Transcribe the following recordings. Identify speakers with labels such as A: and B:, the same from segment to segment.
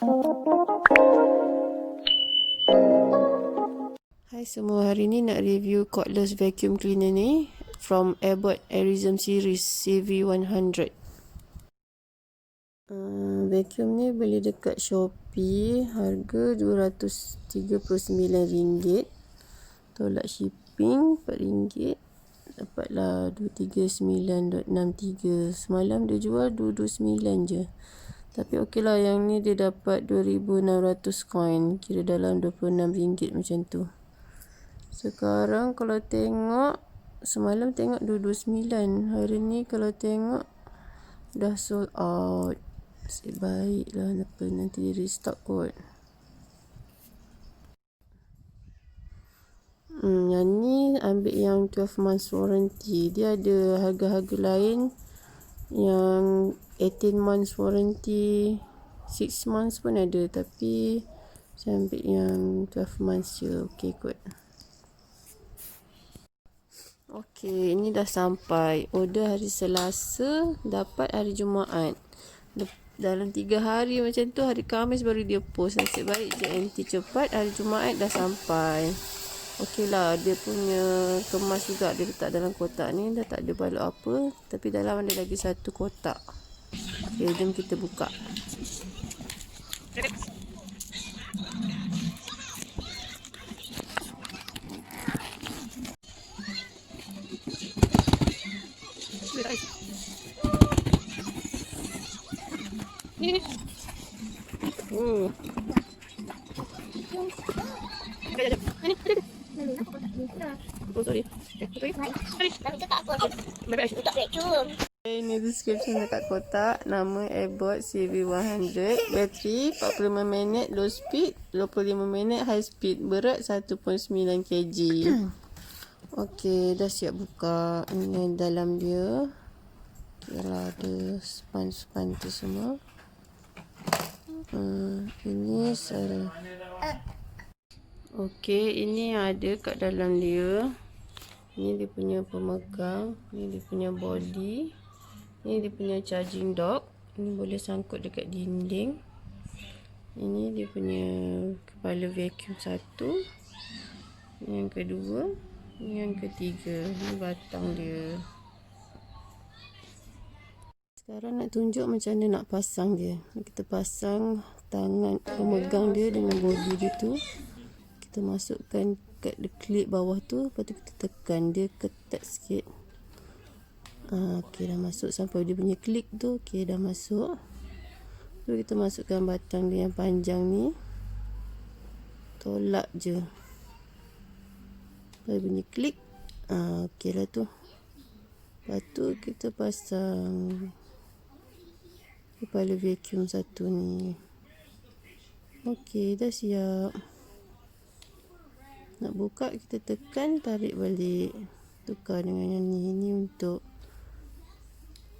A: Hai semua, hari ni nak review cordless vacuum cleaner ni from Airbot Airism series CV100. Vacuum ni beli dekat Shopee, harga RM239. Tolak shipping RM4. Dapatlah 239.63. Semalam dia jual 229 je. Tapi okey lah, yang ni dia dapat 2,600 coin. Kira dalam RM26 macam tu. Sekarang kalau tengok, semalam tengok 229. Hari ni kalau tengok dah sold out. Nasib baik lah, nanti restock kot. Yang ni ambil yang 12 months warranty. Dia ada harga-harga lain yang 18 months warranty, 6 months pun ada. Tapi saya ambil yang 12 months je. Okey kot. Okey, ini dah sampai. Order hari Selasa, dapat hari Jumaat. Dalam 3 hari macam tu, hari Khamis baru dia post. Nasib baik JNT cepat, hari Jumaat dah sampai. Okey lah, dia punya kemas juga. Dia letak dalam kotak ni, dah tak ada balut apa. Tapi dalam ada lagi satu kotak. Okey, jom kita buka. Ini description dekat kotak. Nama Airbot CV100. Bateri 45 minit low speed, 25 minit high speed. Berat 1.9 kg. Okey, dah siap buka. Ini dalam dia. Kira ada span tu semua. Ini okey, ini ada kat dalam dia. Ini dia punya pemegang, ini dia punya body, ini dia punya charging dock. Ini boleh sangkut dekat dinding. Ini dia punya kepala vacuum satu, ini yang kedua, ini yang ketiga. Ini batang dia. Sekarang nak tunjuk macam mana nak pasang dia. Kita pasang tangan pemegang dia dengan body dia tu. Kita masukkan kat klip bawah tu, lepas tu kita tekan dia ketat sikit. Okey, dah masuk sampai dia punya klik tu. Okey, dah masuk. Tu kita masukkan batang dia yang panjang ni. Tolak je. Lepas bunyi klik. Okey lah tu. Lepas tu kita pasang kepala vacuum satu ni. Okey, dah siap. Nak buka, kita tekan, tarik balik. Tukar dengan yang ni. Ini untuk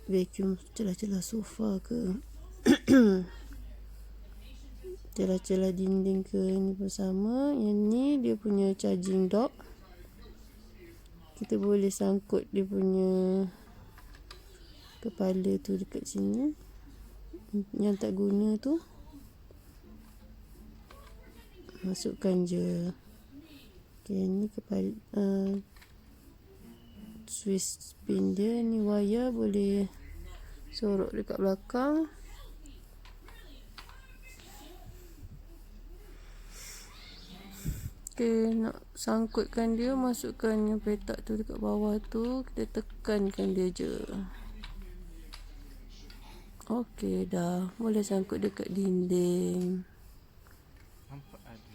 A: vacuum celah-celah sofa ke celah-celah dinding ke. Ni bersama. Yang ni dia punya charging dock. Kita boleh sangkut dia punya kepala tu dekat sini. Yang tak guna tu masukkan je. Okay, ni kepala Swiss pin dia. Ni wire boleh sorok dekat belakang. Okay, nak sangkutkan dia, masukkan yang petak tu dekat bawah tu. Kita tekankan dia je. Okey, dah boleh sangkut dekat dinding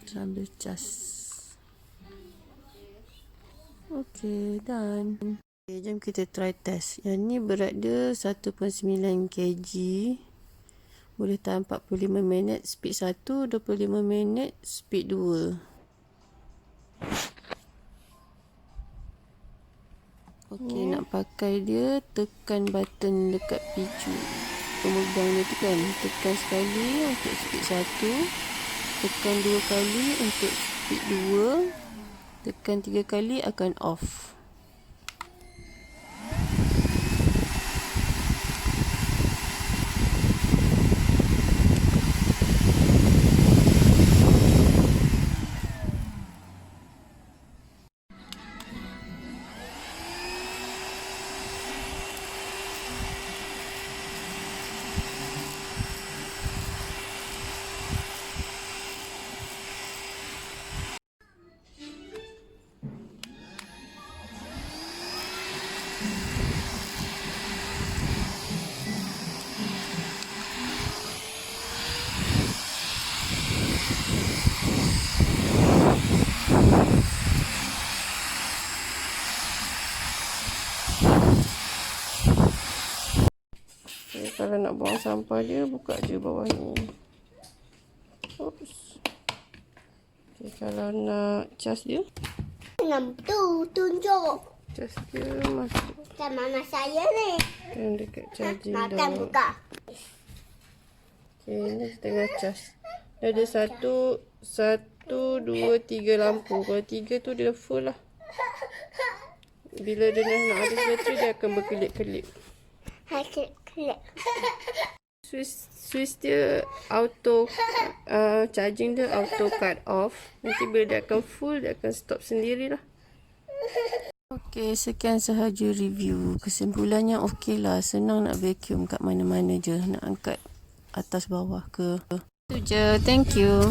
A: sambil cas. Okey, done. Okay, jom kita try test. Yang ni berat dia 1.9 kg. Boleh tahan 45 minit speed 1, 25 minit speed 2. Okey, nak pakai dia, tekan button dekat picu pemegang dia tu kan. Tekan sekali untuk speed 1, tekan 2 kali untuk speed 2, tekan 3 kali akan off. nak buang sampah dia, buka je bawah ni. Oops. Okay, kalau nak cas dia,
B: tunjuk.
A: cas dia masuk.
B: Kat mana saya ni?
A: Yang dekat charging
B: Makan
A: dah.
B: buka.
A: Okay, ni setengah cas. Dia ada 1, 2, 3 lampu. Kalau 3 tu dia full lah. Bila dia nak habis bateri, dia akan berkelip-kelip.
B: Kelip.
A: Switch dia auto, charging dia auto cut off. Nanti bila dia akan full, dia akan stop sendirilah. Okey, sekian sahaja review. Kesimpulannya okey lah, senang nak vacuum kat mana-mana je. Nak angkat atas bawah ke. Itu je, thank you.